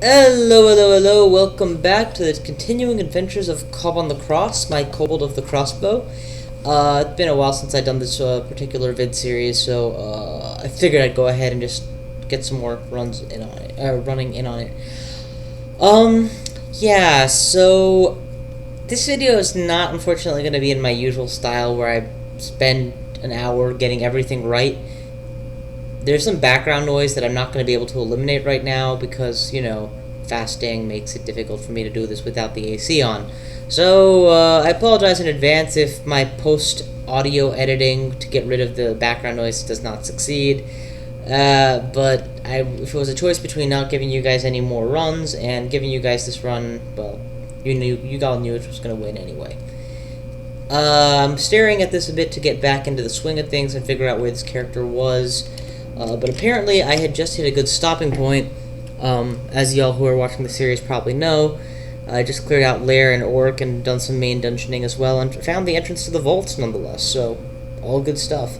Hello, welcome back to the continuing adventures of Kob-on-the-Cross, my Kobold of the Crossbow. It's been a while since I've done this particular vid series, so I figured I'd go ahead and just get some more runs in on it, running in on it. Yeah, so this video is not unfortunately going to be in my usual style where I spend an hour getting everything right. There's some background noise that I'm not going to be able to eliminate right now because, you know, fasting makes it difficult for me to do this without the AC on. So, I apologize in advance if my post-audio editing to get rid of the background noise does not succeed. But if it was a choice between not giving you guys any more runs and giving you guys this run, well, you all knew it was going to win anyway. I'm staring at this a bit to get back into the swing of things and figure out where this character was. But apparently I had just hit a good stopping point. As y'all who are watching the series probably know, I just cleared out Lair and Orc and done some main dungeoning as well, and found the entrance to the vaults nonetheless, so all good stuff.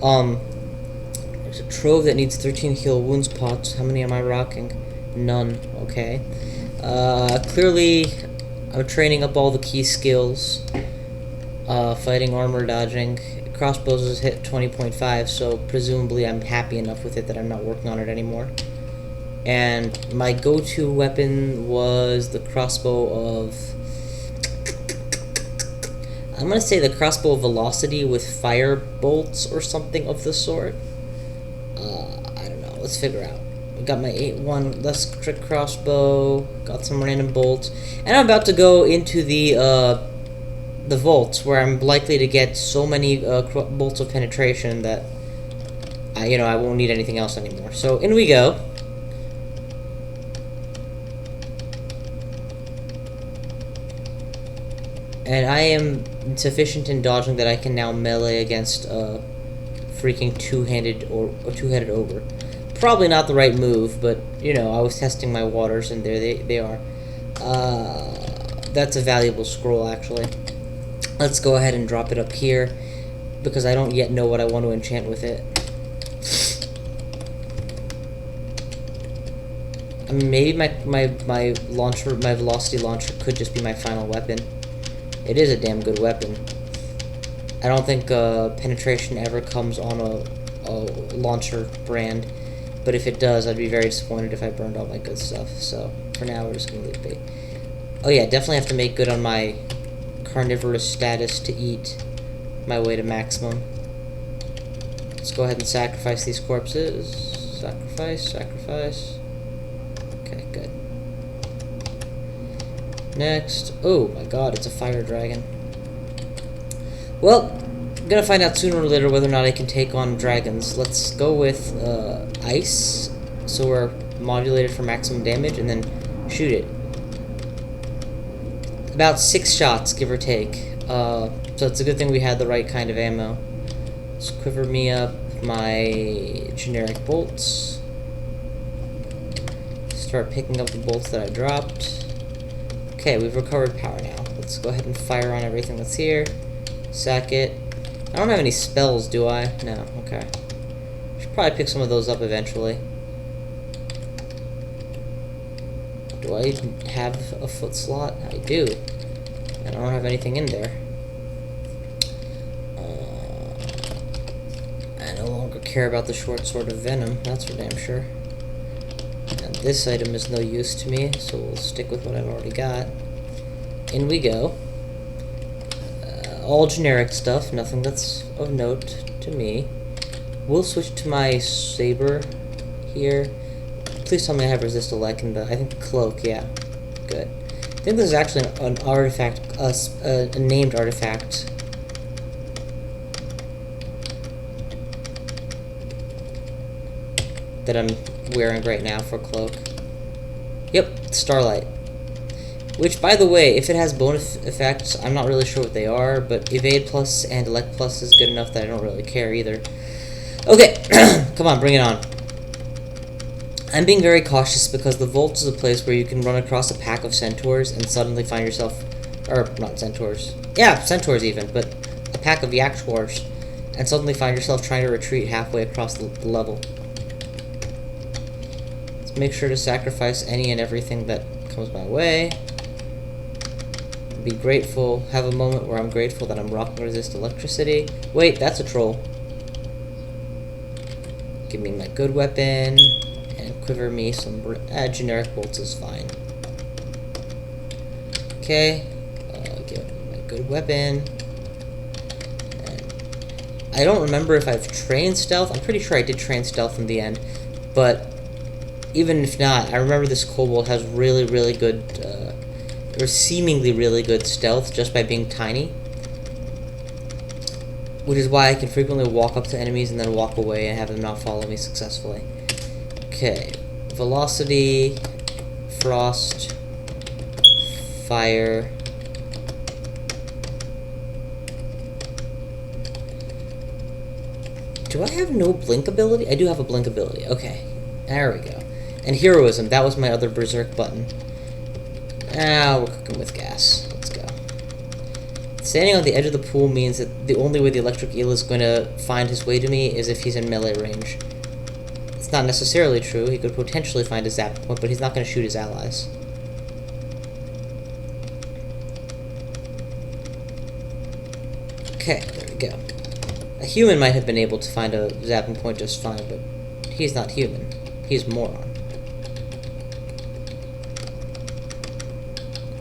There's a trove that needs 13 heal wounds pots. How many am I rocking? None. Okay. Clearly I'm training up all the key skills. Fighting, armor, dodging. Crossbows is hit 20.5, so presumably I'm happy enough with it that I'm not working on it anymore. And my go-to weapon was the crossbow of... I'm going to say the crossbow of velocity with fire bolts or something of the sort. I don't know, let's figure out. We got my 8-1 less trick crossbow, got some random bolts, and I'm about to go into the vaults, where I'm likely to get so many bolts of penetration that I won't need anything else anymore. So in we go. And I am sufficient in dodging that I can now melee against freaking two-handed or two-headed ogre. Probably not the right move, but I was testing my waters, and there they are. That's a valuable scroll, actually. Let's go ahead and drop it up here, because I don't yet know what I want to enchant with it. I mean, maybe my launcher, my velocity launcher could just be my final weapon. It is a damn good weapon. I don't think penetration ever comes on a launcher brand, but if it does, I'd be very disappointed if I burned all my good stuff. So for now, we're just gonna leave it be. Oh yeah, definitely have to make good on my carnivorous status to eat my way to maximum. Let's go ahead and sacrifice these corpses. Sacrifice. Okay, good. Next. Oh my god, it's a fire dragon. Well, I'm gonna find out sooner or later whether or not I can take on dragons. Let's go with ice, so we're modulated for maximum damage, and then shoot it. About 6 shots, give or take. So it's a good thing we had the right kind of ammo. Let's quiver me up my generic bolts. Start picking up the bolts that I dropped. Okay, we've recovered power now. Let's go ahead and fire on everything that's here. Sack it. I don't have any spells, do I? No, okay. Should probably pick some of those up eventually. Do I even have a foot slot? I do. I don't have anything in there. I no longer care about the short sword of venom, that's for damn sure. And this item is no use to me, so we'll stick with what I've already got. In we go. All generic stuff, nothing that's of note to me. We'll switch to my saber here. Please tell me I have resist elect in the, I think, cloak, yeah. Good. I think this is actually an artifact, a named artifact. That I'm wearing right now for cloak. Yep, Starlight. Which, by the way, if it has bonus effects, I'm not really sure what they are, but Evade Plus and Elect Plus is good enough that I don't really care either. Okay, come on, bring it on. I'm being very cautious because the vault is a place where you can run across a pack of centaurs and suddenly find yourself, or not centaurs, yeah, centaurs even, but a pack of yakshwars, and suddenly find yourself trying to retreat halfway across the level. make sure to sacrifice any and everything that comes my way. Be grateful. Have a moment where I'm grateful that I'm rock resist electricity. Wait, that's a troll. Give me my good weapon. And quiver me some... generic bolts is fine. Okay. Give me my good weapon. And I don't remember if I've trained stealth. I'm pretty sure I did train stealth in the end. But even if not, I remember this kobold has really, really good... or seemingly really good stealth just by being tiny. Which is why I can frequently walk up to enemies and then walk away and have them not follow me successfully. Okay. Velocity, frost, fire. Do I have no blink ability? I do have a blink ability. Okay. There we go. And heroism. That was my other berserk button. Now we're cooking with gas. Let's go. Standing on the edge of the pool means that the only way the electric eel is going to find his way to me is if he's in melee range. It's not necessarily true. He could potentially find a zap point, but he's not going to shoot his allies. Okay, there we go. A human might have been able to find a zapping point just fine, but he's not human. He's a moron.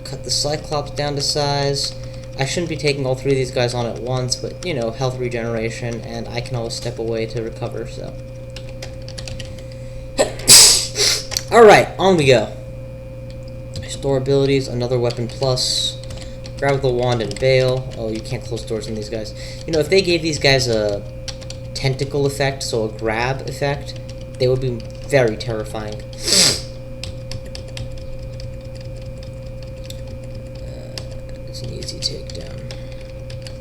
Cut the Cyclops down to size. I shouldn't be taking all three of these guys on at once, but, you know, health regeneration, and I can always step away to recover, so. Alright, on we go. Store abilities, another weapon plus. Grab the wand and bail. Oh, you can't close doors on these guys. You know, if they gave these guys a tentacle effect, so a grab effect, they would be very terrifying. It's an easy takedown.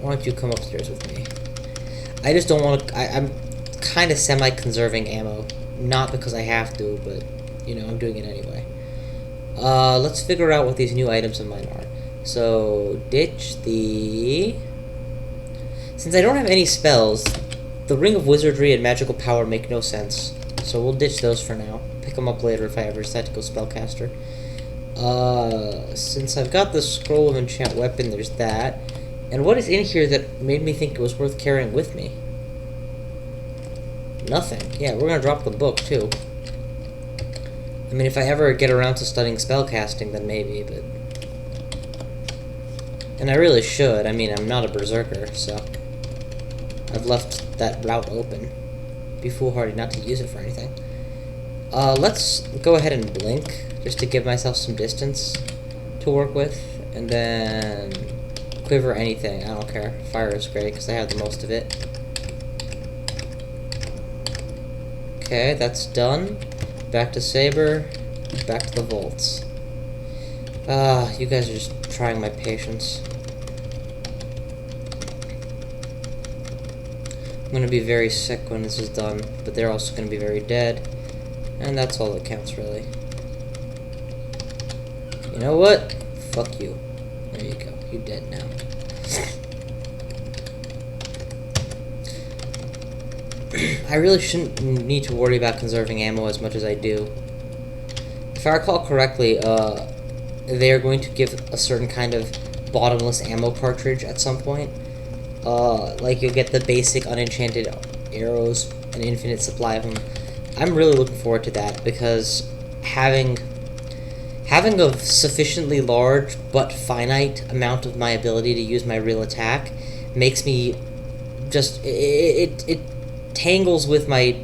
Why don't you come upstairs with me? I just don't want to... I'm kind of semi-conserving ammo. Not because I have to, but, you know, I'm doing it anyway. Let's figure out what these new items of mine are. So, ditch the... Since I don't have any spells, the Ring of Wizardry and Magical Power make no sense. So we'll ditch those for now. Pick them up later if I ever decide to go Spellcaster. Since I've got the Scroll of Enchant Weapon, there's that. And what is in here that made me think it was worth carrying with me? Nothing. Yeah, we're gonna drop the book, too. I mean, if I ever get around to studying spellcasting, then maybe, but... And I really should. I mean, I'm not a berserker, so... I've left that route open. Be foolhardy not to use it for anything. Let's go ahead and blink, just to give myself some distance to work with. And then... Quiver anything, I don't care. Fire is great, because I have the most of it. Okay, that's done. Back to Saber. Back to the vaults. You guys are just trying my patience. I'm gonna be very sick when this is done, but they're also gonna be very dead. And that's all that counts, really. You know what? Fuck you. There you go. You're dead now. I really shouldn't need to worry about conserving ammo as much as I do. If I recall correctly, they are going to give a certain kind of bottomless ammo cartridge at some point. Like you'll get the basic unenchanted arrows, an infinite supply of them. I'm really looking forward to that because having a sufficiently large but finite amount of my ability to use my real attack makes me just it tangles with my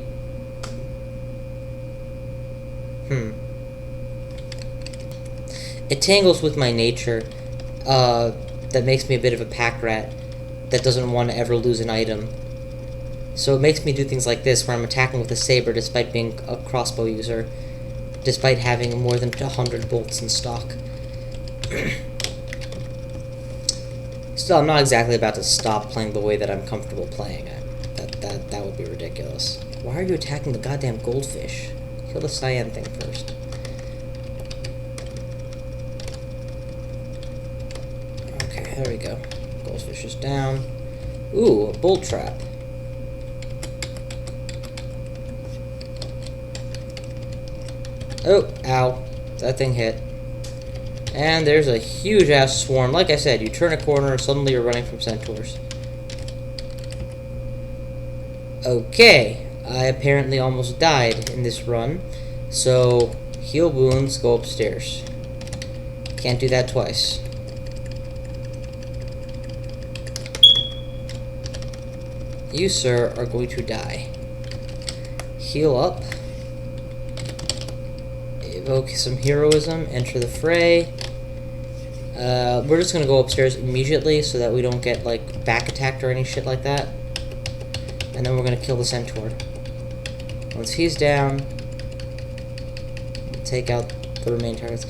It tangles with my nature, that makes me a bit of a pack rat that doesn't want to ever lose an item. So it makes me do things like this, where I'm attacking with a saber despite being a crossbow user, despite having more than 100 bolts in stock. Still, I'm not exactly about to stop playing the way that I'm comfortable playing it. That would be ridiculous. Why are you attacking the goddamn goldfish? Kill the cyan thing first. Okay, there we go. Goldfish is down. Ooh, a bolt trap. Oh, ow. That thing hit. And there's a huge ass swarm. Like I said, you turn a corner and suddenly you're running from centaurs. Okay. I apparently almost died in this run. So, heal wounds, go upstairs. Can't do that twice. You, sir, are going to die. Heal up. Evoke some heroism. Enter the fray. We're just going to go upstairs immediately so that we don't get, like, back attacked or any shit like that. And then we're going to kill the centaur. Once he's down, take out the remaining targets.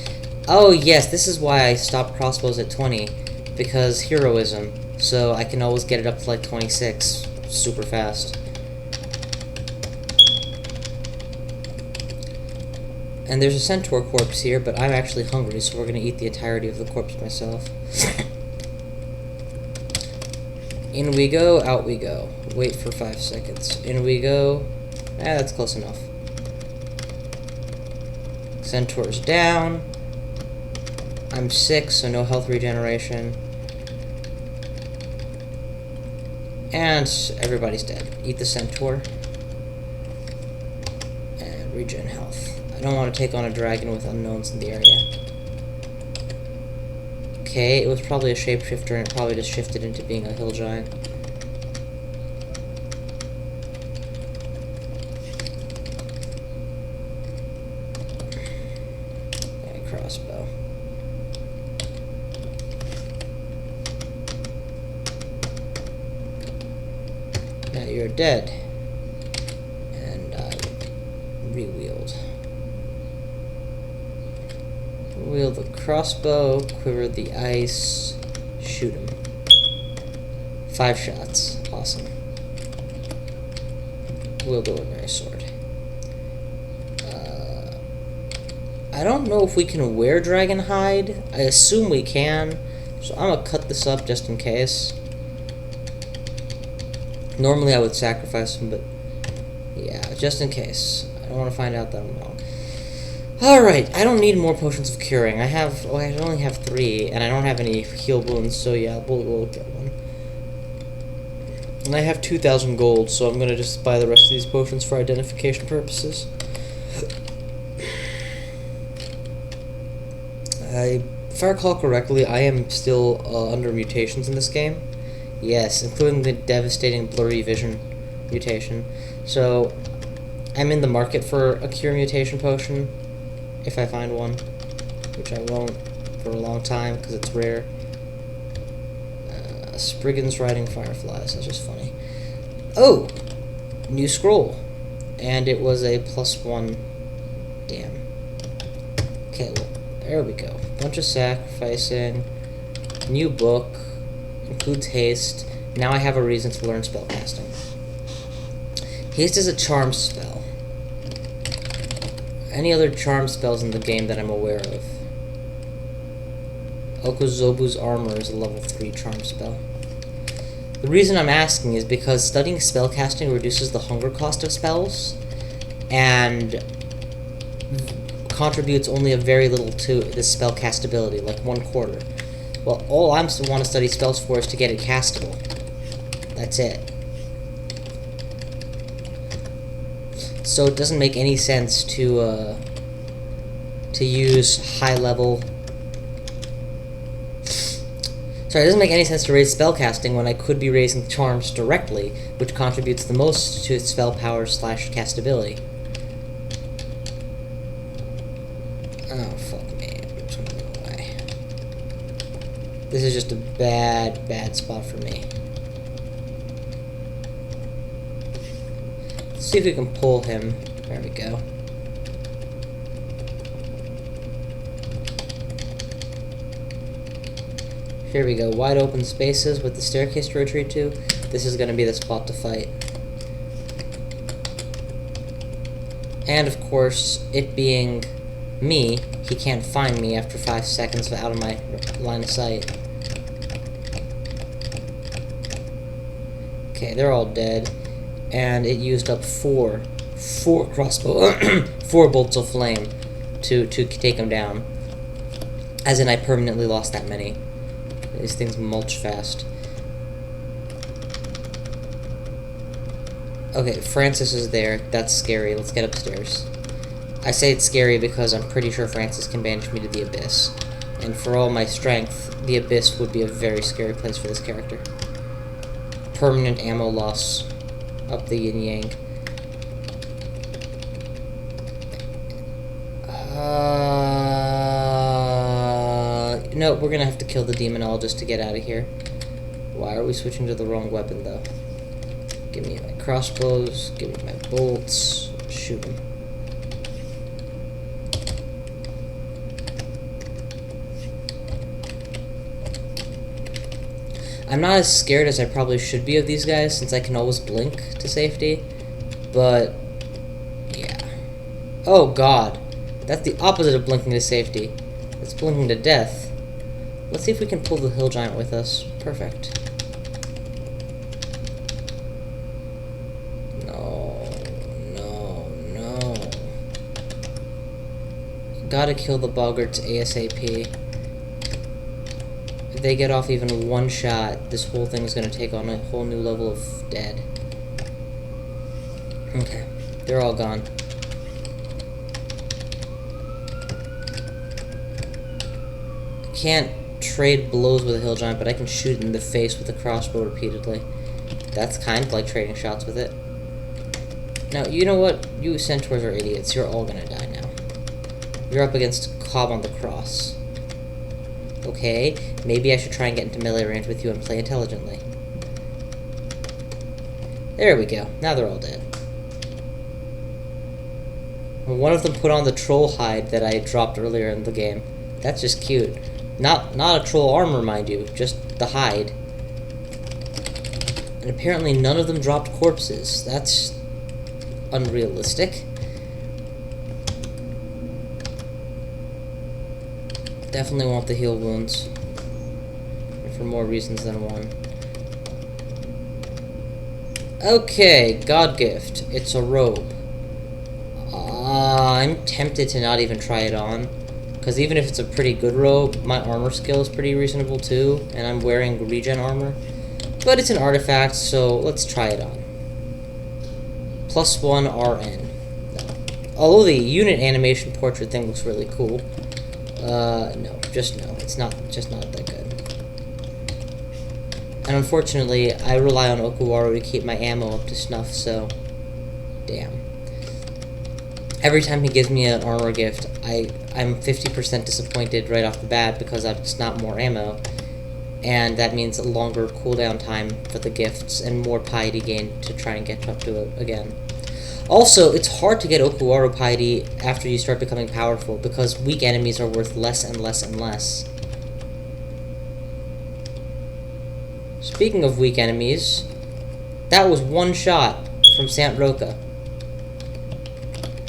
Oh, yes, this is why I stopped crossbows at 20. Because heroism. So I can always get it up to, like, 26. Super fast. And there's a centaur corpse here, but I'm actually hungry, so we're going to eat the entirety of the corpse myself. In we go, out we go. Wait for 5 seconds. In we go. That's close enough. Centaur's down. I'm 6, so no health regeneration. And everybody's dead. Eat the centaur. And regen health. I don't want to take on a dragon with unknowns in the area. Okay, it was probably a shapeshifter and it probably just shifted into being a hill giant. Okay, crossbow. Now you're dead. And I re-wield. Wield the crossbow, quiver the ice, shoot him. 5 shots. Awesome. Wield the ordinary sword. I don't know if we can wear dragon hide. I assume we can. So I'm gonna cut this up just in case. Normally I would sacrifice him, but yeah, just in case. I don't want to find out that I'm wrong. Alright, I don't need more potions of curing. I only have 3, and I don't have any heal wounds, so yeah, we'll get one. And I have 2,000 gold, so I'm gonna just buy the rest of these potions for identification purposes. If I recall correctly, I am still under mutations in this game. Yes, including the devastating blurry vision mutation. So, I'm in the market for a cure mutation potion, if I find one, which I won't for a long time because it's rare. Spriggans riding fireflies, that's just funny. Oh! New scroll. And it was a +1. Damn. Okay, well, there we go. Bunch of sacrificing. New book. Includes haste. Now I have a reason to learn spellcasting. Haste is a charm spell. Any other charm spells in the game that I'm aware of? Okozobu's armor is a level 3 charm spell. The reason I'm asking is because studying spellcasting reduces the hunger cost of spells and contributes only a very little to the spell castability, like 1/4. Well, all I want to study spells for is to get it castable. That's it. So it doesn't make any sense to use high level. Sorry, it doesn't make any sense to raise spellcasting when I could be raising charms directly, which contributes the most to its spell power / castability. Oh, fuck me. I'm just gonna go away. This is just a bad spot for me. Let's see if we can pull him. There we go. Here we go. Wide open spaces with the staircase to retreat to. This is going to be the spot to fight. And of course, it being me, he can't find me after 5 seconds out of my line of sight. Okay, they're all dead. And it used up 4 crossbow, 4 bolts of flame. to take him down. As in, I permanently lost that many. These things mulch fast. Okay, Francis is there. That's scary. Let's get upstairs. I say it's scary because I'm pretty sure Francis can banish me to the Abyss. And for all my strength, the Abyss would be a very scary place for this character. Permanent ammo loss up the yin-yang. No, we're gonna have to kill the demonologist to get out of here. Why are we switching to the wrong weapon, though? Give me my crossbows, give me my bolts, shoot him. I'm not as scared as I probably should be of these guys, since I can always blink to safety, but yeah. Oh god, that's the opposite of blinking to safety. It's blinking to death. Let's see if we can pull the hill giant with us. Perfect. No. Gotta kill the boggarts ASAP. If they get off even one shot, this whole thing is gonna take on a whole new level of dead. Okay, they're all gone. I can't trade blows with a hill giant, but I can shoot in the face with a crossbow repeatedly. That's kind of like trading shots with it. Now, you know what? You centaurs are idiots. You're all gonna die now. You're up against Kob-on-the-Cross. Okay, maybe I should try and get into melee range with you and play intelligently. There we go. Now they're all dead. One of them put on the troll hide that I dropped earlier in the game. That's just cute. Not a troll armor, mind you, just the hide. And apparently none of them dropped corpses. That's unrealistic. Definitely want the heal wounds. And for more reasons than one. Okay, God Gift. It's a robe. I'm tempted to not even try it on. Because even if it's a pretty good robe, my armor skill is pretty reasonable too, and I'm wearing regen armor. But it's an artifact, so let's try it on. +1 RN. No. Although the unit animation portrait thing looks really cool. No. It's just not that good. And unfortunately, I rely on Okuwaru to keep my ammo up to snuff, so damn. Every time he gives me an armor gift, I'm 50% disappointed right off the bat because it's not more ammo. And that means a longer cooldown time for the gifts and more piety gain to try and get up to it again. Also, it's hard to get Okuwaru piety after you start becoming powerful because weak enemies are worth less and less and less. Speaking of weak enemies, that was one shot from Sant Roca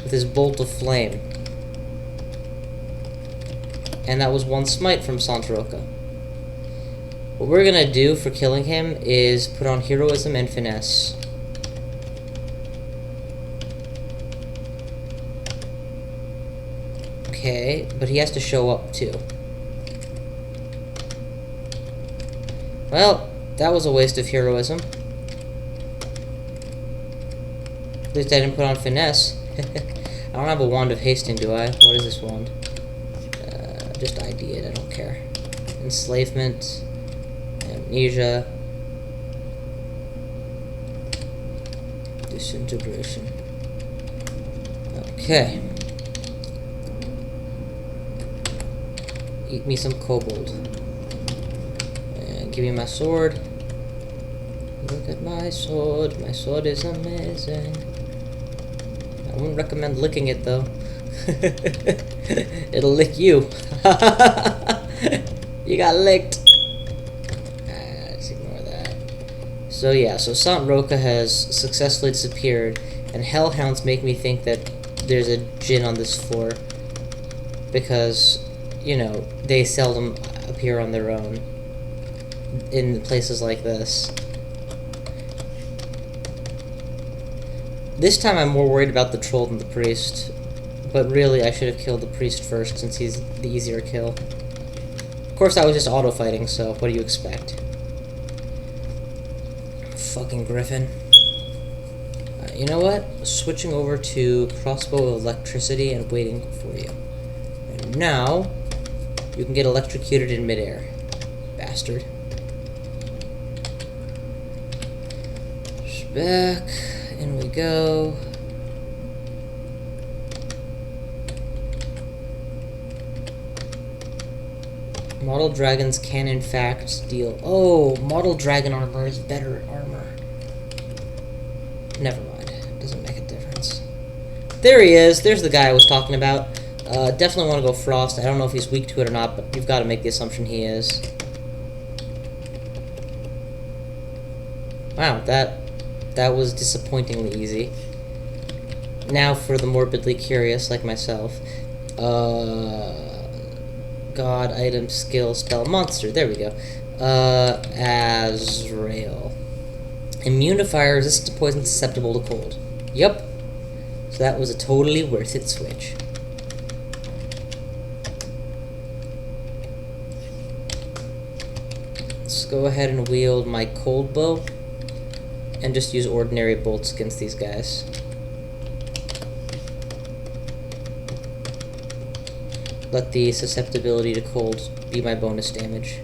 with his bolt of flame. And that was one smite from Sant Roca. What we're gonna do for killing him is put on heroism and finesse. Okay, but he has to show up too. Well, that was a waste of heroism. At least I didn't put on finesse. I don't have a wand of hasting, do I? What is this wand? Just ID it, I don't care. Enslavement. Amnesia. Disintegration. Okay. Eat me some kobold. And give me my sword. Look at my sword. My sword is amazing. I wouldn't recommend licking it though. It'll lick you. You got licked. Let's ignore that. So yeah, so Sant Roca has successfully disappeared, and hellhounds make me think that there's a djinn on this floor. Because, you know, they seldom appear on their own in places like this. This time I'm more worried about the troll than the priest. But really, I should have killed the priest first, since he's the easier kill. Of course, I was just auto-fighting, so what do you expect? Fucking Griffin. You know what? Switching over to Crossbow of Electricity and waiting for you. And now, you can get electrocuted in midair. Bastard. Just back. In we go. Model dragons can in fact deal... Oh, model dragon armor is better armor. Never mind. It doesn't make a difference. There he is. There's the guy I was talking about. Definitely want to go Frost. I don't know if he's weak to it or not, but you've got to make the assumption he is. Wow, that was disappointingly easy. Now for the morbidly curious like myself. God, item, skill, spell, monster. There we go. Azrael. Immune to fire, resistant to poison, susceptible to cold. Yep. So that was a totally worth it switch. Let's go ahead and wield my cold bow and just use ordinary bolts against these guys. Let the susceptibility to cold be my bonus damage.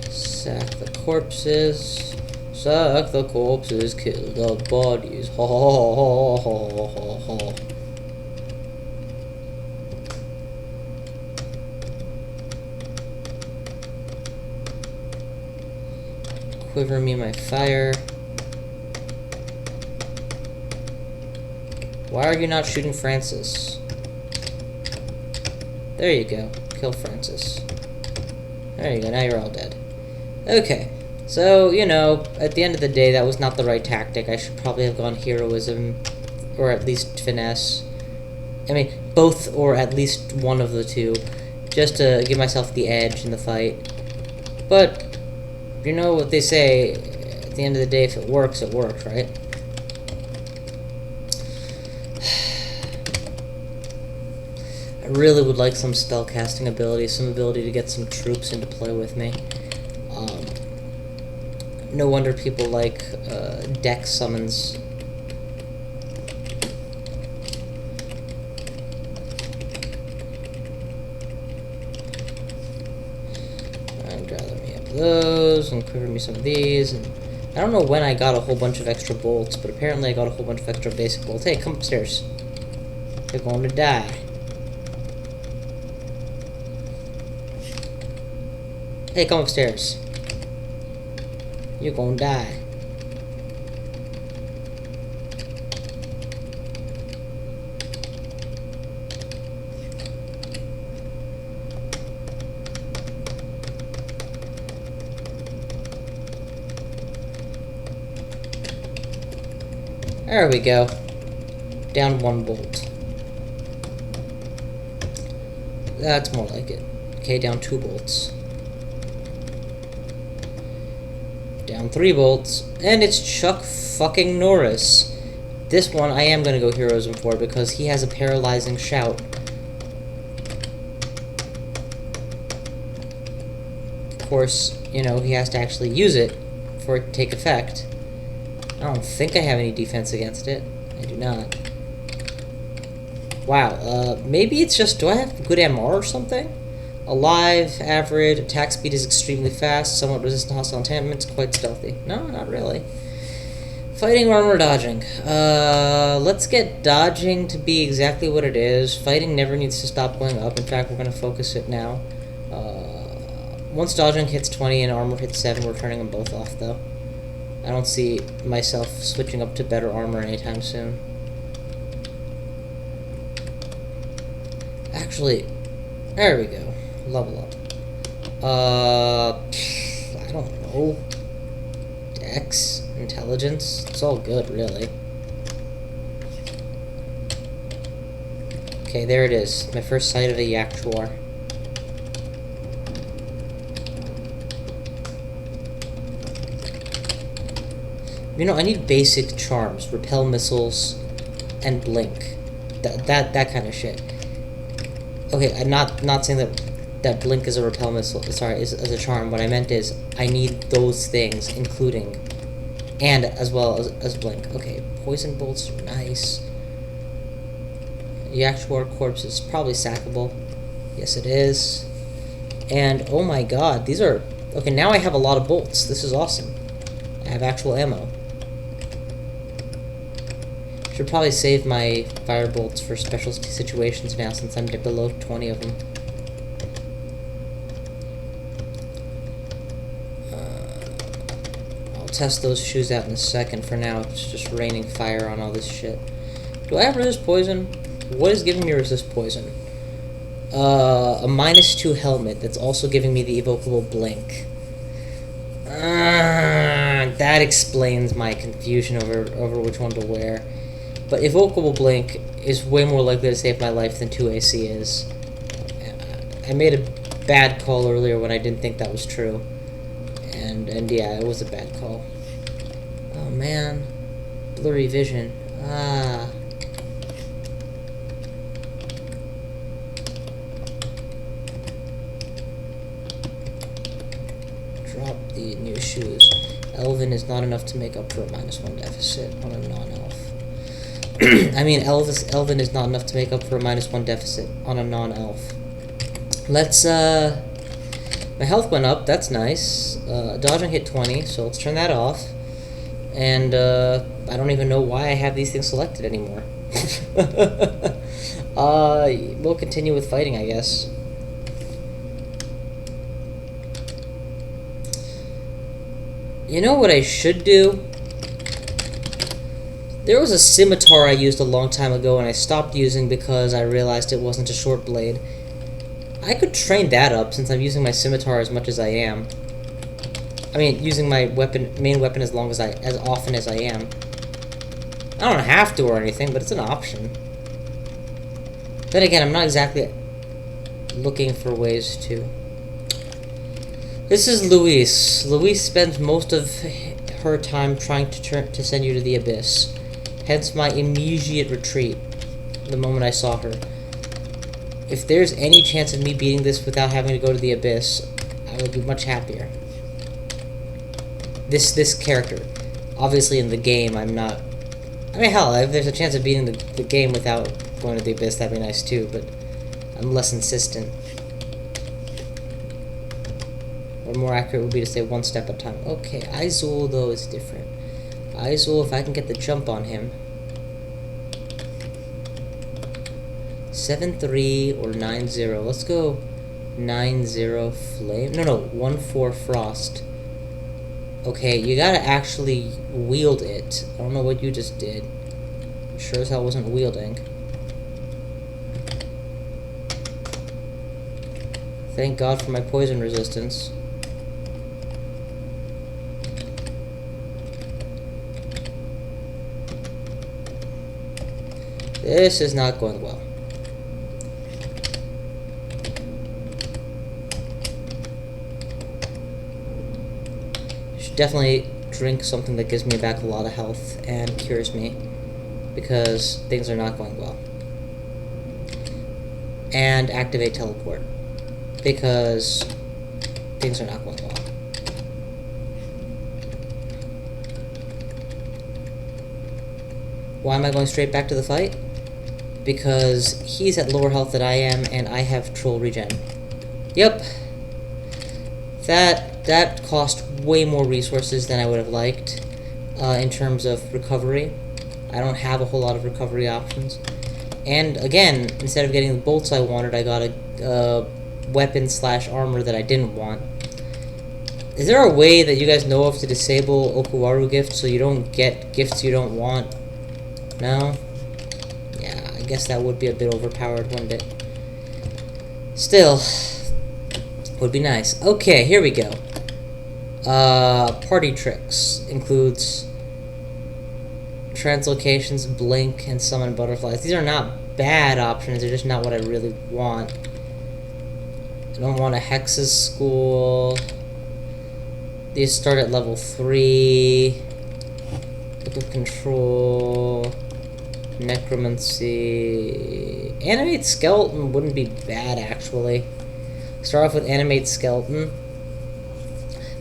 Sack the corpses. Sack the corpses. Kill the bodies. Ha ha ha ha ha ha. Quiver me my fire. Why are you not shooting Francis? There you go. Kill Francis. There you go. Now you're all dead. Okay. So, you know, at the end of the day, that was not the right tactic. I should probably have gone heroism, or at least finesse. I mean, both or at least one of the two, just to give myself the edge in the fight. But, you know what they say, at the end of the day, if it works, right? I really would like some spell casting ability, some ability to get some troops into play with me. No wonder people like deck summons. And gather me up those, and quiver me some of these. And I don't know when I got a whole bunch of extra bolts, but apparently I got a whole bunch of extra basic bolts. Hey, come upstairs. You're going to die. Hey, come upstairs. You're gonna die. There we go. Down one bolt. That's more like it. Okay, down 2 bolts. Down 3 bolts, and it's Chuck fucking Norris. This one I am gonna go heroism for because he has a paralyzing shout. Of course, you know, he has to actually use it for it to take effect. I don't think I have any defense against it. I do not. Wow, maybe it's just, do I have good MR or something? Alive, average, attack speed is extremely fast, somewhat resistant to hostile enchantments, quite stealthy. No, not really. Fighting, armor, dodging. Let's get dodging to be exactly what it is. Fighting never needs to stop going up. In fact, we're going to focus it now. Once dodging hits 20 and armor hits 7, we're turning them both off, though. I don't see myself switching up to better armor anytime soon. Actually, there we go. Level up. I don't know. Dex, intelligence, it's all good, really. Okay, there it is. My first sight of a Yaktuar. You know, I need basic charms, repel missiles, and blink. That kind of shit. Okay, I'm not saying that blink is a repel missile. Sorry, is a charm. What I meant is I need those things, including, and as well as blink. Okay, poison bolts are nice. The actual corpse is probably sackable. Yes, it is. And oh my god, these are okay. Now I have a lot of bolts. This is awesome. I have actual ammo. Should probably save my fire bolts for special situations now, since I'm below 20 of them. I'll test those shoes out in a second. For now, it's just raining fire on all this shit. Do I have resist poison? What is giving me resist poison? A -2 helmet that's also giving me the evocable blink. That explains my confusion over which one to wear. But evocable blink is way more likely to save my life than 2 AC is. I made a bad call earlier when I didn't think that was true. And yeah, it was a bad call. Oh man. Blurry vision. Drop the new shoes. Elven is not enough to make up for a -1 deficit on a non-elf. I mean, Elven is not enough to make up for a -1 deficit on a non-elf. Let's, my health went up, that's nice. Dodging hit 20, so let's turn that off. And, I don't even know why I have these things selected anymore. We'll continue with fighting, I guess. You know what I should do? There was a scimitar I used a long time ago and I stopped using because I realized it wasn't a short blade. I could train that up since I'm using my scimitar as much as I am. I mean, using my main weapon as often as I am. I don't have to or anything, but it's an option. Then again, I'm not exactly looking for ways to. This is Louise. Louise spends most of her time trying to send you to the abyss. Hence my immediate retreat the moment I saw her. If there's any chance of me beating this without having to go to the abyss, I would be much happier. This character. Obviously in the game, I'm not... I mean, hell, if there's a chance of beating the game without going to the abyss, that'd be nice too, but I'm less insistent. Or more accurate would be to say one step at a time. Okay, Aizul, though, is different. Aizul, if I can get the jump on him. 7-3 or 9-0. Let's go 9-0 flame. No, 1-4 frost. Okay, you gotta actually wield it. I don't know what you just did. Sure as hell wasn't wielding. Thank God for my poison resistance. This is not going well. Should definitely drink something that gives me back a lot of health and cures me, because things are not going well. And activate teleport, because things are not going well. Why am I going straight back to the fight? Because he's at lower health than I am, and I have troll regen. Yep. That cost way more resources than I would have liked in terms of recovery. I don't have a whole lot of recovery options. And again, instead of getting the bolts I wanted, I got a weapon/armor that I didn't want. Is there a way that you guys know of to disable Okuwaru gifts so you don't get gifts you don't want? No? Yeah, I guess that would be a bit overpowered, wouldn't it? Still, would be nice. Okay, here we go. Party tricks includes translocations, blink, and summon butterflies. These are not bad options, they're just not what I really want. I don't want a Hex's School. These start at level 3. Book of Control, Necromancy. Animate Skeleton wouldn't be bad, actually. Start off with Animate Skeleton.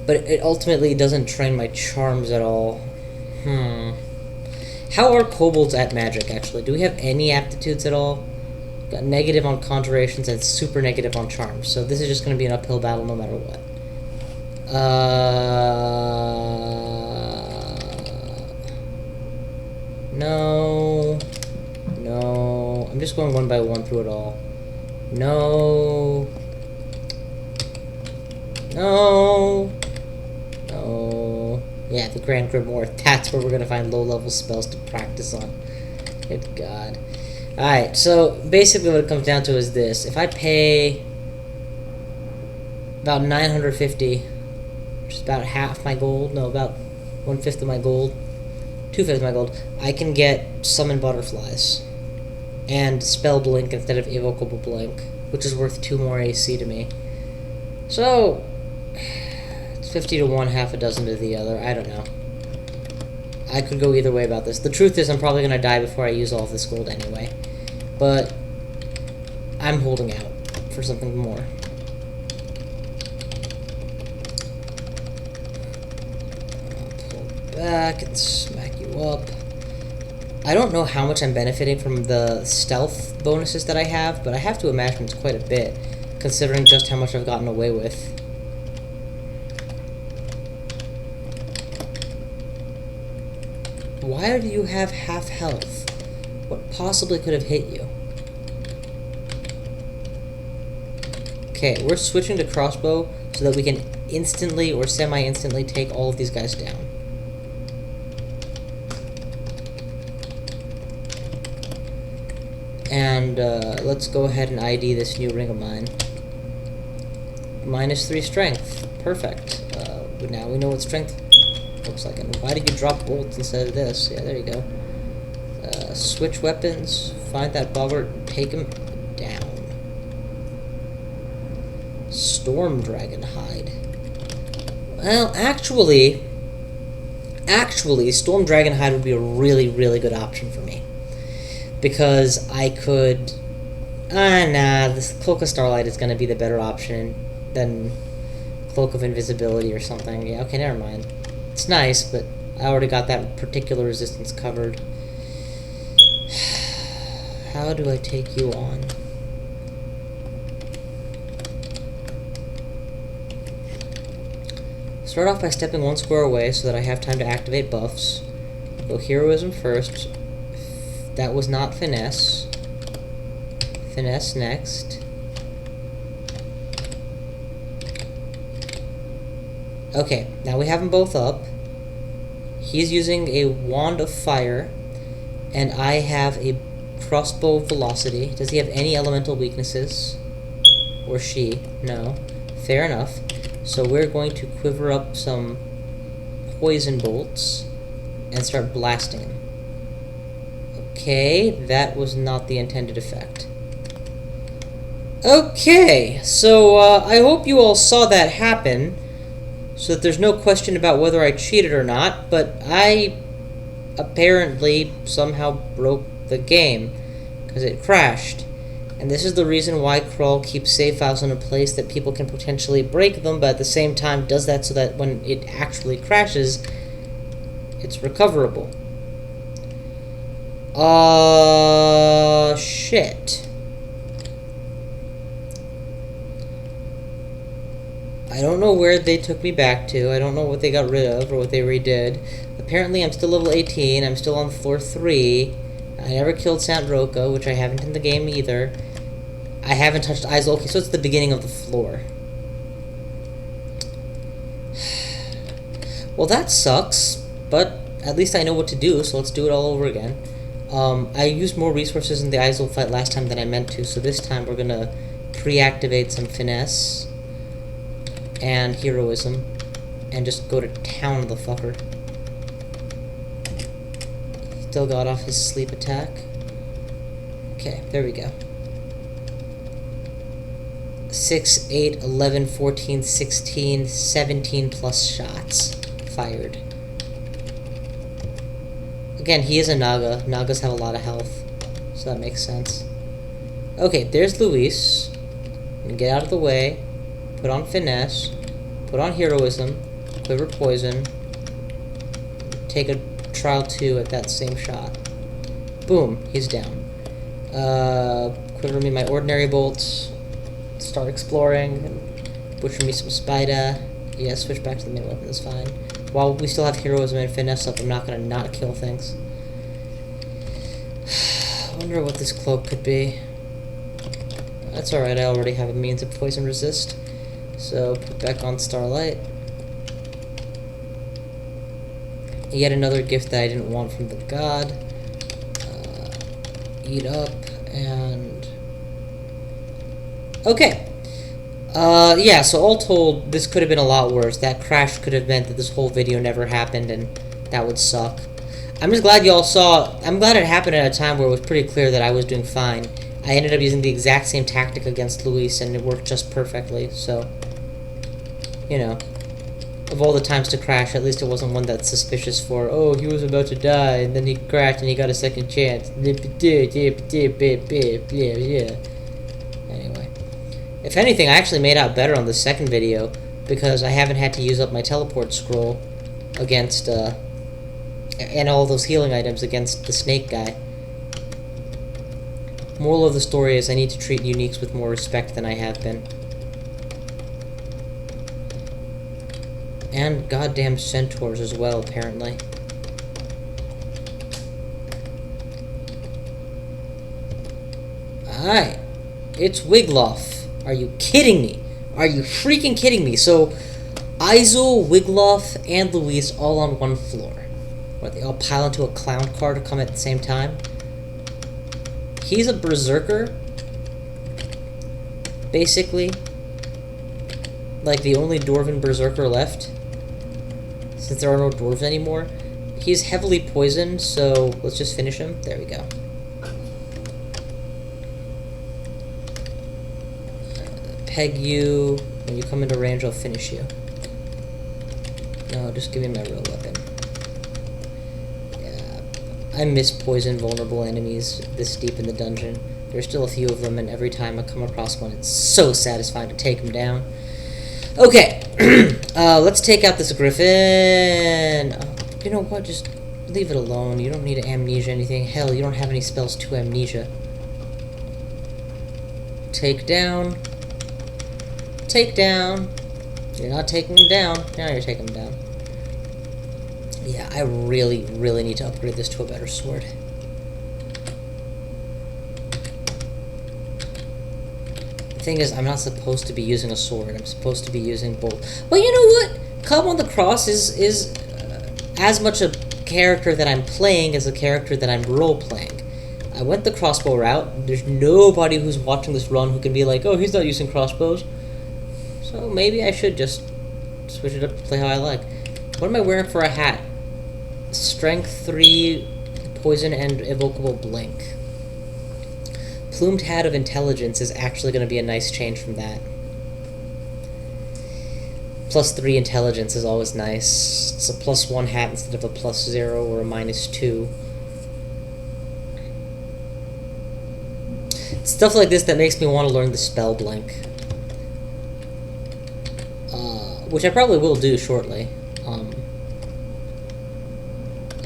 But it ultimately doesn't train my charms at all. How are kobolds at magic, actually? Do we have any aptitudes at all? Got negative on conjurations and super negative on charms. So this is just going to be an uphill battle no matter what. No. No. I'm just going one by one through it all. No. No. No. Yeah, the Grand Grimoire. That's where we're going to find low-level spells to practice on. Good God. Alright, so basically what it comes down to is this. If I pay about 950, which is about half my gold, no, about 1/5 of my gold, 2/5 of my gold, I can get Summon Butterflies and Spell Blink instead of Evocable Blink, which is worth 2 more AC to me. So, it's 50 to 1, half a dozen to the other. I don't know. I could go either way about this. The truth is I'm probably going to die before I use all of this gold anyway. But I'm holding out for something more. Pull back and smack you up. I don't know how much I'm benefiting from the stealth bonuses that I have, but I have to imagine it's quite a bit, considering just how much I've gotten away with. Why do you have half health? What possibly could have hit you? Okay, we're switching to crossbow so that we can instantly or semi-instantly take all of these guys down. And let's go ahead and ID this new ring of mine. -3 strength. Perfect. Now we know what strength looks like. And why did you drop bolts instead of this? Yeah, there you go. Switch weapons. Find that boggart and take him down. Storm Dragon Hide. Well, actually, Storm Dragon Hide would be a really, really good option for me. Because I could... nah, this Cloak of Starlight is going to be the better option than Cloak of Invisibility or something. Yeah, okay, never mind. It's nice, but I already got that particular resistance covered. How do I take you on? Start off by stepping 1 square away so that I have time to activate buffs. Go Heroism first. That was not Finesse. Finesse next. Okay, now we have them both up. He's using a Wand of Fire, and I have a Crossbow Velocity. Does he have any elemental weaknesses? Or she? No. Fair enough. So we're going to quiver up some Poison Bolts and start blasting him. Okay, that was not the intended effect. Okay, so I hope you all saw that happen, so that there's no question about whether I cheated or not, but I apparently somehow broke the game, because it crashed. And this is the reason why Crawl keeps save files in a place that people can potentially break them, but at the same time does that so that when it actually crashes, it's recoverable. Shit. I don't know where they took me back to. I don't know what they got rid of or what they redid. Apparently I'm still level 18. I'm still on floor 3. I never killed Sant Roka, which I haven't in the game either. I haven't touched Aizul. Okay, so it's the beginning of the floor. Well, that sucks, but at least I know what to do, so let's do it all over again. I used more resources in the Aizul fight last time than I meant to, so this time we're gonna pre-activate some Finesse and Heroism and just go to town on the fucker. Still got off his sleep attack. Okay, there we go. 6, 8, 11, 14, 16, 17 plus shots fired. Again, he is a Naga. Nagas have a lot of health, so that makes sense. Okay, there's Louise. Get out of the way. Put on Finesse. Put on Heroism. Quiver Poison. Take a Trial 2 at that same shot. Boom, he's down. Quiver me my ordinary bolts. Start exploring. Butcher me some Spider. Yeah, switch back to the main weapon, that's fine. While we still have Heroism and Finesse up, I'm not gonna not kill things. I wonder what this cloak could be. That's alright, I already have a means of poison resist. So, put back on Starlight. Yet another gift that I didn't want from the god. Eat up, and... Okay. Yeah, so all told, this could have been a lot worse. That crash could have meant that this whole video never happened, and that would suck. I'm just glad y'all saw... I'm glad it happened at a time where it was pretty clear that I was doing fine. I ended up using the exact same tactic against Louise, and it worked just perfectly, so... You know. Of all the times to crash, at least it wasn't one that's suspicious for, oh, he was about to die, and then he crashed, and he got a second chance. Yeah. Anyway. If anything, I actually made out better on the second video, because I haven't had to use up my teleport scroll against, and all those healing items against the snake guy. Moral of the story is I need to treat uniques with more respect than I have been. And goddamn centaurs as well, apparently. Alright. It's Wigloff. Are you kidding me? Are you freaking kidding me? So, Aizul, Wigloff, and Louise all on one floor. Where they all pile into a clown car to come at the same time. He's a berserker. Basically. Like the only dwarven berserker left. Since there are no dwarves anymore. He's heavily poisoned, so let's just finish him. There we go. Peg you. When you come into range, I'll finish you. No, just give me my real weapon. Yeah. I miss poison vulnerable enemies this deep in the dungeon. There's still a few of them, and every time I come across one, it's so satisfying to take them down. Okay, let's take out this griffin. You know what, just leave it alone. You don't need amnesia or anything. Hell, you don't have any spells to amnesia. Take down. Take down. You're not taking them down. Now you're taking them down. Yeah, I really, really need to upgrade this to a better sword. Thing is, I'm not supposed to be using a sword. I'm supposed to be using both. Well, you know what? Kob-on-the-Cross is as much a character that I'm playing as a character that I'm role-playing. I went the crossbow route. There's nobody who's watching this run who can be like, oh, he's not using crossbows. So maybe I should just switch it up to play how I like. What am I wearing for a hat? Strength 3, poison, and evocable blink. Plumed Hat of Intelligence is actually going to be a nice change from that. +3 intelligence is always nice. It's a +1 hat instead of a +0 or a -2. Stuff like this that makes me want to learn the spell blink. Which I probably will do shortly.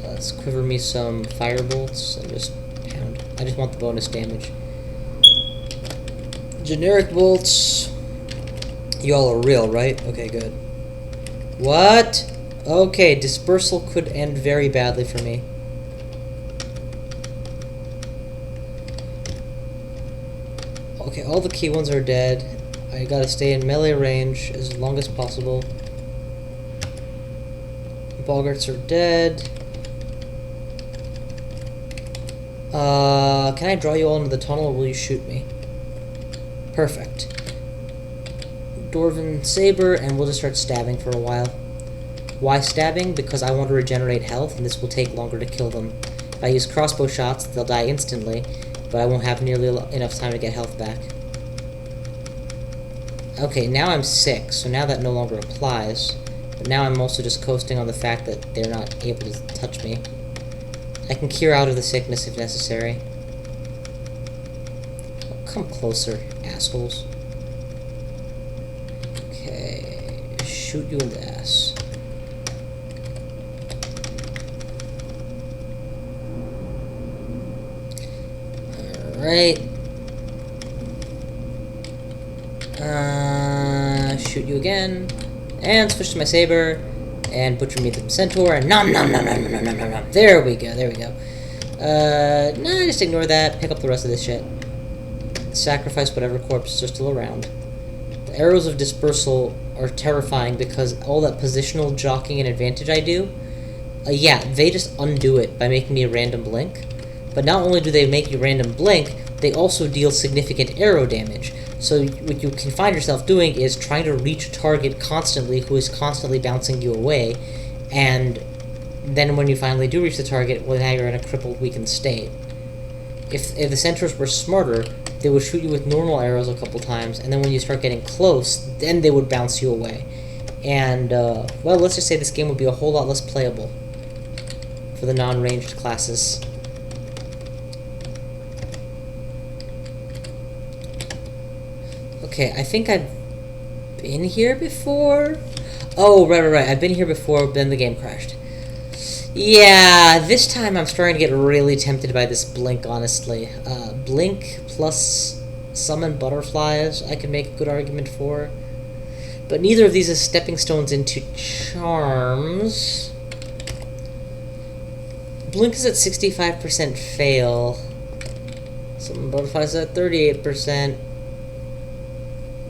Let's quiver me some firebolts and just pound. I just want the bonus damage. Generic bolts. You all are real, right? Okay, good. What? Okay, dispersal could end very badly for me. Okay, all the key ones are dead. I gotta stay in melee range as long as possible. Boggarts are dead. Can I draw you all into the tunnel, or will you shoot me? Perfect. Dwarven Saber, and we'll just start stabbing for a while. Why stabbing? Because I want to regenerate health, and this will take longer to kill them. If I use crossbow shots, they'll die instantly, but I won't have nearly enough time to get health back. Okay, now I'm sick, so now that no longer applies. But now I'm also just coasting on the fact that they're not able to touch me. I can cure out of the sickness if necessary. Oh, come closer, assholes. Okay, shoot you in the ass. Alright. Shoot you again. And switch to my saber. And butcher me the centaur. And nom nom nom nom nom nom nom nom. There we go, there we go. Nah, just ignore that. Pick up the rest of this shit. Sacrifice whatever corpses are still around. The arrows of dispersal are terrifying because all that positional jockeying and advantage I do, yeah, they just undo it by making me a random blink. But not only do they make you random blink, they also deal significant arrow damage. So what you can find yourself doing is trying to reach a target constantly who is constantly bouncing you away, and then when you finally do reach the target, well, now you're in a crippled, weakened state. If the centaurs were smarter, they would shoot you with normal arrows a couple times, and then when you start getting close, then they would bounce you away. And, well, let's just say this game would be a whole lot less playable for the non-ranged classes. Okay, I think I've been here before? Oh, right. I've been here before, then the game crashed. Yeah, this time I'm starting to get really tempted by this blink, honestly. Blink plus summon butterflies, I can make a good argument for. But neither of these is stepping stones into charms. Blink is at 65% fail. Summon butterflies at 38%.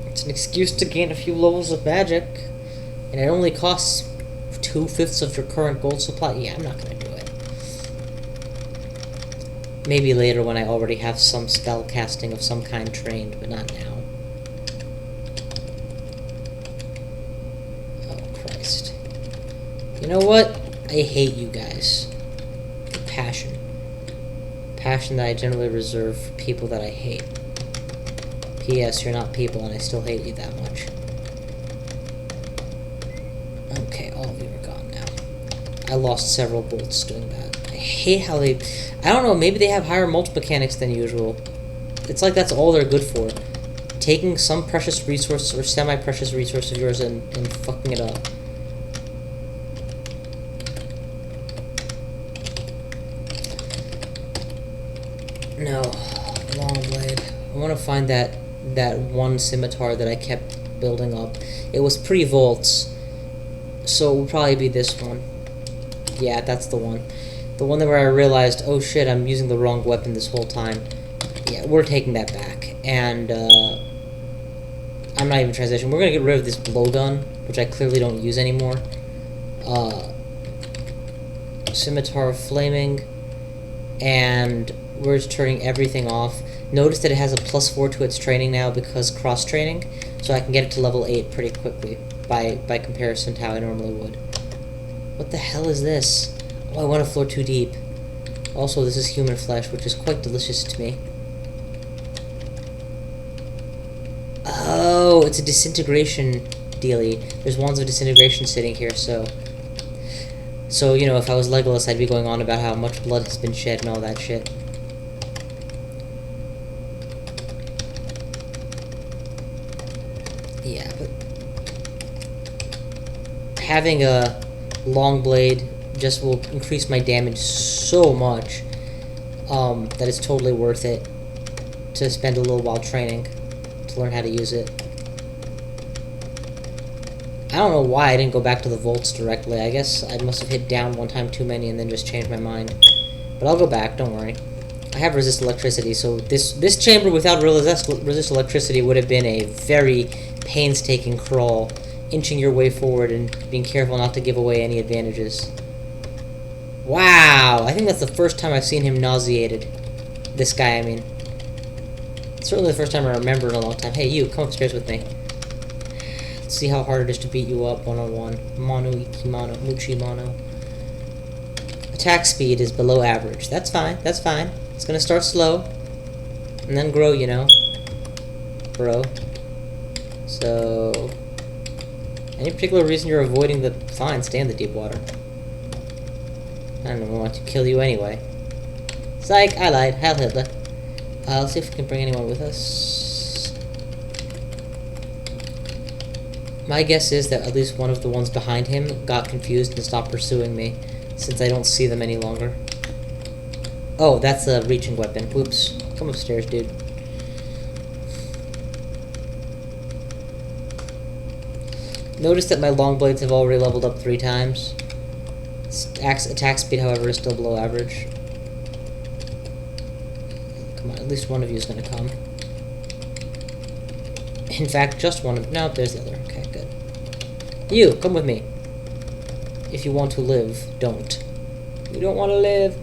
It's an excuse to gain a few levels of magic, and it only costs 2/5 of your current gold supply. Yeah, I'm not gonna do it. Maybe later when I already have some spell casting of some kind trained, but not now. Oh, Christ. You know what? I hate you guys. Passion. Passion that I generally reserve for people that I hate. P.S. You're not people, and I still hate you that much. Okay, all of you are gone now. I lost several bolts doing that. I hate how they... I don't know, maybe they have higher mulch mechanics than usual. It's like that's all they're good for. Taking some precious resource or semi-precious resource of yours and fucking it up. No. Long blade. I want to find that one scimitar that I kept building up. It was pre-volts, so it will probably be this one. Yeah, that's the one. The one where I realized, oh shit, I'm using the wrong weapon this whole time. Yeah, we're taking that back. And, I'm not even transitioning. We're gonna get rid of this blowgun, which I clearly don't use anymore. Scimitar of Flaming. And we're just turning everything off. Notice that it has a +4 to its training now because cross-training, so I can get it to level 8 pretty quickly by comparison to how I normally would. What the hell is this? Oh, I went a floor too deep. Also, this is human flesh, which is quite delicious to me. Oh, it's a disintegration dealie. There's wands of disintegration sitting here, so, you know, if I was Legolas, I'd be going on about how much blood has been shed and all that shit. Yeah, but having a long blade just will increase my damage so much that it's totally worth it to spend a little while training to learn how to use it. I don't know why I didn't go back to the volts directly. I guess I must have hit down one time too many and then just changed my mind. But I'll go back, don't worry. I have resist electricity, so this chamber without resist electricity would have been a very painstaking crawl, inching your way forward and being careful not to give away any advantages. Wow, I think that's the first time I've seen him nauseated. This guy, I mean. Certainly the first time I remember in a long time. Hey, you, come upstairs with me. Let's see how hard it is to beat you up one-on-one. Mono, iki, mono, muchi, mono. Attack speed is below average. That's fine, that's fine. It's gonna start slow, and then grow, you know. Grow. So, any particular reason you're avoiding the... Fine, stay in the deep water. I don't want to kill you anyway. Psych, I lied. Heil Hitler. Let's see if we can bring anyone with us. My guess is that at least one of the ones behind him got confused and stopped pursuing me, since I don't see them any longer. Oh, that's a reaching weapon. Whoops. Come upstairs, dude. Notice that my long blades have already leveled up 3 times. Attack speed, however, is still below average. Come on, at least one of you is going to come. In fact, just one of... No, there's the other. Okay, good. You, come with me. If you want to live, don't. You don't want to live.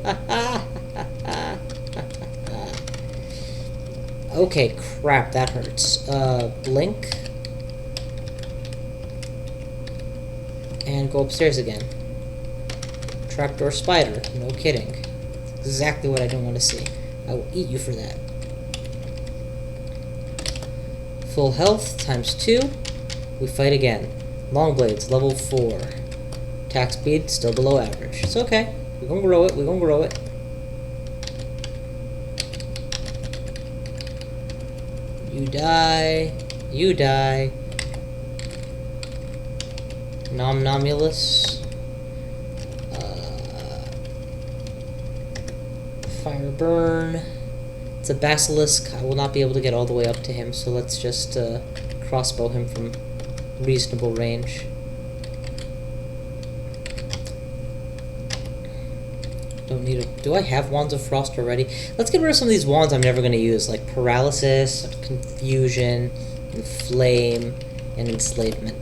Okay, crap, that hurts. Blink. And go upstairs again. Trapdoor spider. No kidding. Exactly what I don't want to see. I will eat you for that. Full health times 2. We fight again. Long blades, level 4. Attack speed, still below average. It's okay. We're gonna grow it. We're gonna grow it. You die. You die. Nomnomulus. Fire burn. It's a basilisk. I will not be able to get all the way up to him, so let's just crossbow him from reasonable range. Don't need a... Do I have Wands of Frost already? Let's get rid of some of these wands I'm never going to use, like Paralysis, Confusion, Inflame, and Enslavement.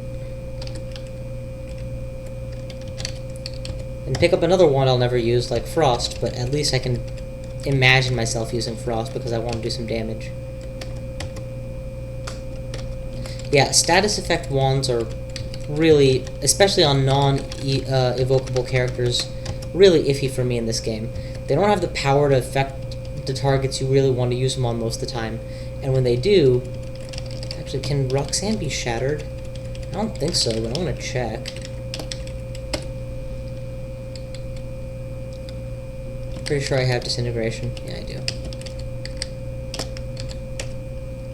And pick up another wand I'll never use, like Frost, but at least I can imagine myself using Frost because I want to do some damage. Yeah, status effect wands are really, especially on non-evocable characters, really iffy for me in this game. They don't have the power to affect the targets you really want to use them on most of the time. And when they do... Actually, can Roxanne be shattered? I don't think so, but I want to check. Pretty sure I have disintegration. Yeah, I do.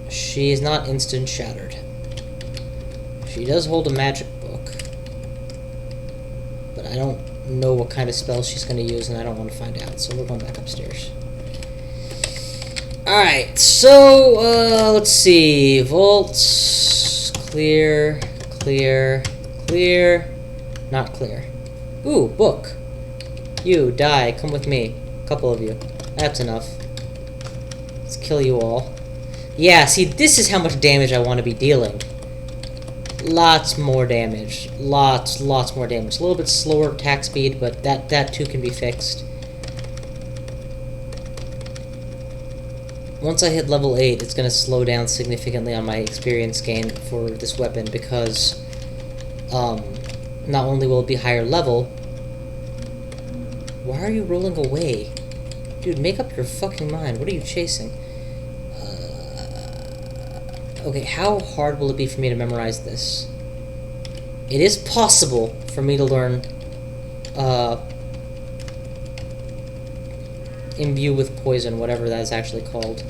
She is not instant shattered. She does hold a magic book. But I don't know what kind of spells she's going to use, and I don't want to find out, so we're going back upstairs. Alright, so, let's see. Vaults. Clear. Clear. Clear. Not clear. Ooh, book. You, die. Come with me. A couple of you. That's enough. Let's kill you all. Yeah, see, this is how much damage I want to be dealing. Lots more damage. Lots more damage. A little bit slower attack speed, but that too can be fixed. Once I hit level 8, it's going to slow down significantly on my experience gain for this weapon because not only will it be higher level... Why are you rolling away? Dude, make up your fucking mind. What are you chasing? Okay, how hard will it be for me to memorize this? It is possible for me to learn Imbue with Poison, whatever that is actually called.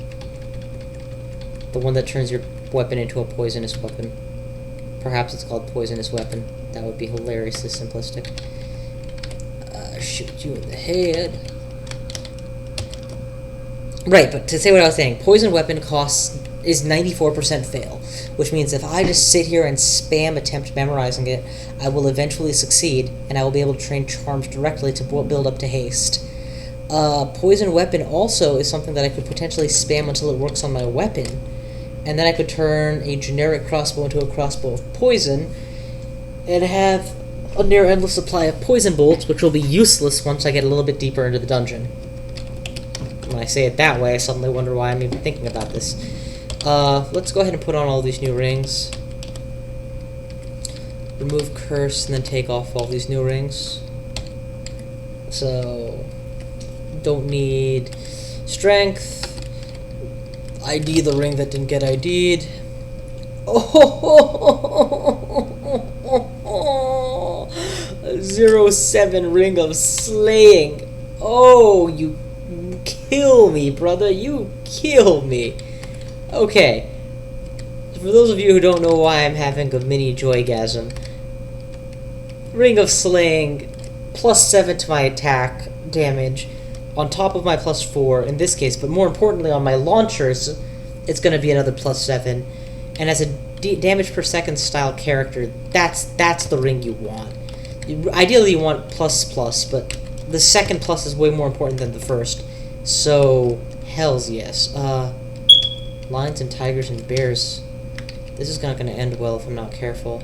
The one that turns your weapon into a poisonous weapon. Perhaps it's called Poisonous Weapon. That would be hilariously simplistic. Shoot you in the head. Right, but to say what I was saying, Poison Weapon is 94% fail, which means if I just sit here and spam attempt memorizing it, I will eventually succeed, and I will be able to train Charms directly to build up to haste. Poison Weapon also is something that I could potentially spam until it works on my weapon, and then I could turn a generic crossbow into a crossbow of poison, and have a near endless supply of poison bolts, which will be useless once I get a little bit deeper into the dungeon. When I say it that way, I suddenly wonder why I'm even thinking about this. Let's go ahead and put on all these new rings. Remove curse, and then take off all these new rings. So, don't need strength. ID the ring that didn't get ID'd. Oh, 07 ring of slaying. Oh, you kill me, brother. You kill me. Okay. For those of you who don't know why I'm having a mini joygasm, Ring of Slaying, +7 to my attack damage, on top of my +4 in this case, but more importantly on my launchers, it's going to be another +7. And as a damage per second style character, that's the ring you want. Ideally you want ++, but the second plus is way more important than the first. So, hells yes. Lions and tigers and bears. This is not going to end well if I'm not careful.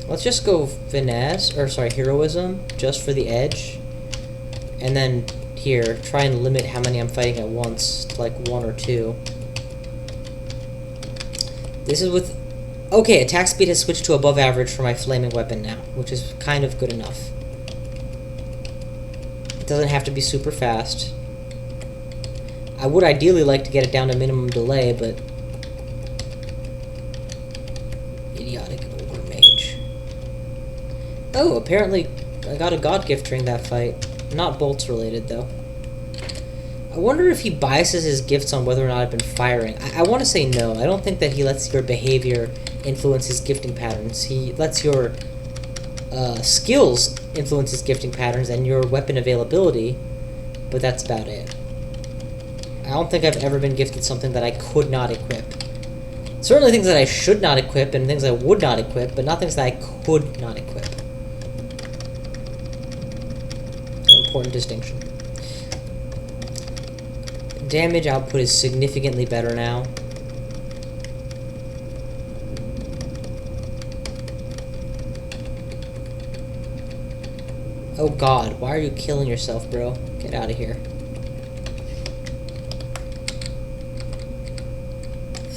Let's just go heroism, just for the edge. And then here, try and limit how many I'm fighting at once to like 1 or 2. This is with... Okay, attack speed has switched to above average for my flaming weapon now, which is kind of good enough. It doesn't have to be super fast. I would ideally like to get it down to minimum delay, but... Idiotic ogre mage. Oh, apparently I got a god gift during that fight. Not bolts related, though. I wonder if he biases his gifts on whether or not I've been firing. I want to say no. I don't think that he lets your behavior influence his gifting patterns. He lets your skills influence his gifting patterns and your weapon availability, but that's about it. I don't think I've ever been gifted something that I could not equip. Certainly things that I should not equip and things I would not equip, but not things that I could not equip. An important distinction. Damage output is significantly better now. Oh god, why are you killing yourself, bro? Get out of here.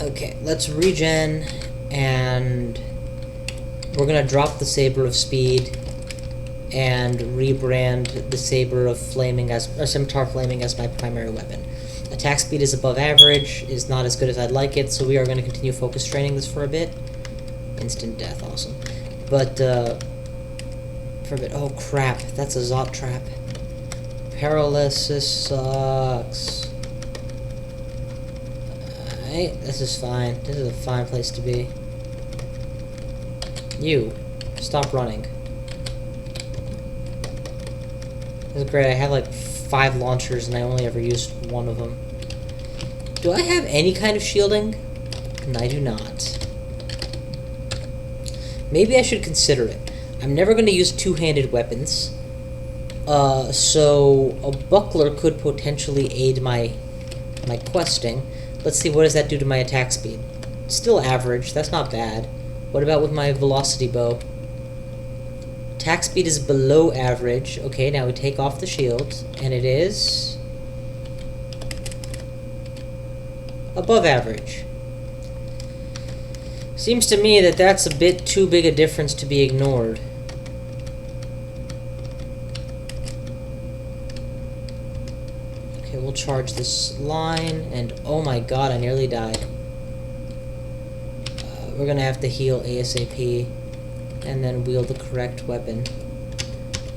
Okay, let's regen, and we're gonna drop the Saber of Speed and rebrand the Saber of Flaming as, or Scimitar Flaming as my primary weapon. Attack speed is above average, is not as good as I'd like it, so we are going to continue focus training this for a bit. Instant death, awesome. But, for a bit, oh crap, that's a Zot trap. Paralysis sucks. Alright, this is fine. This is a fine place to be. You, stop running. This is great, I have like 5 launchers and I only ever used 1 of them. Do I have any kind of shielding? And I do not. Maybe I should consider it. I'm never going to use 2-handed weapons. So a buckler could potentially aid my questing. Let's see, what does that do to my attack speed? Still average, that's not bad. What about with my velocity bow? Attack speed is below average. Okay, now we take off the shield, and it is above average. Seems to me that that's a bit too big a difference to be ignored. Okay, we'll charge this line, and oh my god, I nearly died. We're gonna have to heal ASAP. And then wield the correct weapon.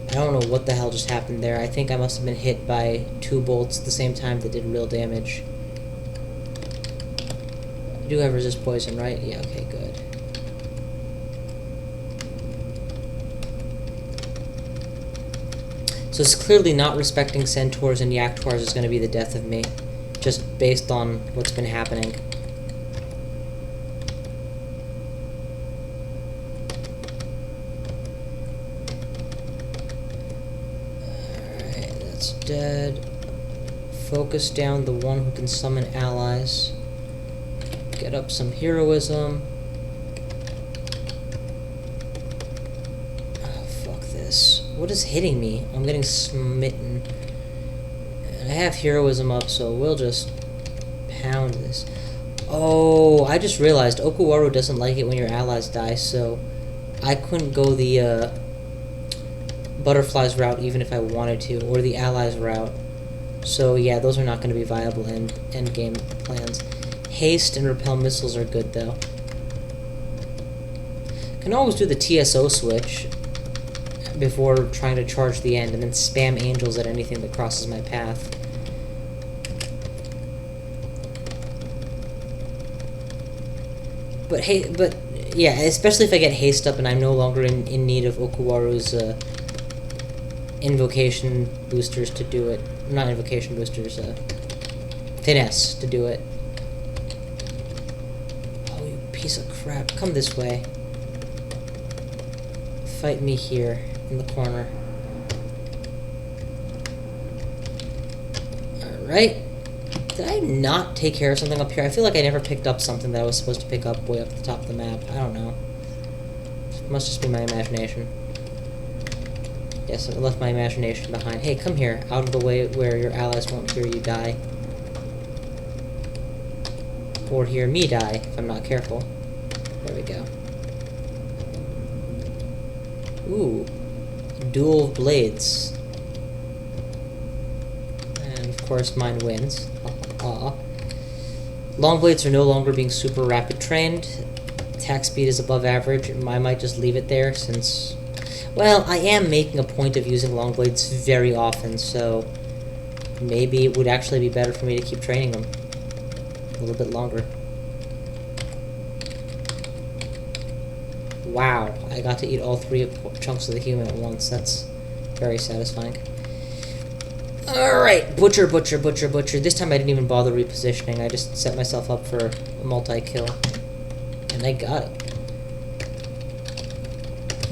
I don't know what the hell just happened there. I think I must have been hit by 2 bolts at the same time that did real damage. You do have resist poison, right? Yeah, okay, good. So it's clearly not respecting centaurs and yaktars is going to be the death of me. Just based on what's been happening. Dead. Focus down the one who can summon allies. Get up some heroism. Oh, fuck this. What is hitting me? I'm getting smitten. I have heroism up, so we'll just pound this. Oh, I just realized Okuwaru doesn't like it when your allies die, so I couldn't go the Butterfly's route even if I wanted to, or the Allies route. So yeah, those are not going to be viable end game plans. Haste and repel missiles are good though. Can always do the TSO switch before trying to charge the end, and then spam angels at anything that crosses my path. But hey, but yeah, especially if I get haste up and I'm no longer in need of Okuwaru's invocation boosters to do it. Not invocation boosters, finesse to do it. Oh, you piece of crap. Come this way. Fight me here, in the corner. Alright. Did I not take care of something up here? I feel like I never picked up something that I was supposed to pick up way up at the top of the map. I don't know. It must just be my imagination. Yes, I left my imagination behind. Hey, come here. Out of the way where your allies won't hear you die. Or hear me die, if I'm not careful. There we go. Ooh. Duel of blades. And of course mine wins. Long blades are no longer being super rapid trained. Attack speed is above average. I might just leave it there since... Well, I am making a point of using long blades very often, so maybe it would actually be better for me to keep training them a little bit longer. Wow, I got to eat all 3 chunks of the human at once. That's very satisfying. Alright, butcher, butcher, butcher, butcher. This time I didn't even bother repositioning. I just set myself up for a multi-kill. And I got it.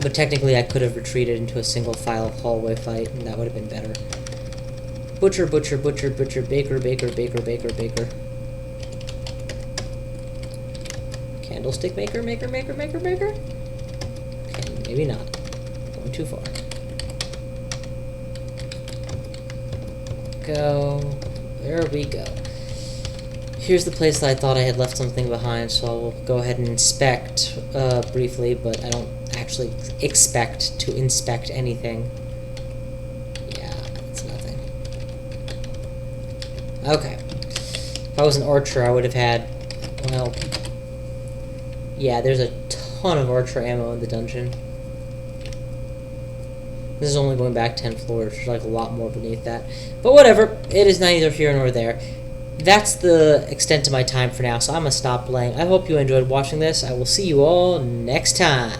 But technically I could have retreated into a single file hallway fight, and that would have been better. Butcher, butcher, butcher, butcher, baker, baker, baker, baker, baker. Candlestick maker, maker, maker, maker, maker? Okay, maybe not. Going too far. Go. There we go. Here's the place that I thought I had left something behind, so I'll go ahead and inspect briefly, but I don't actually expect to inspect anything. Yeah, it's nothing. Okay. If I was an archer, I would have had, well, yeah, there's a ton of archer ammo in the dungeon. This is only going back 10 floors. There's like a lot more beneath that. But whatever. It is neither here nor there. That's the extent of my time for now, so I'm going to stop playing. I hope you enjoyed watching this. I will see you all next time.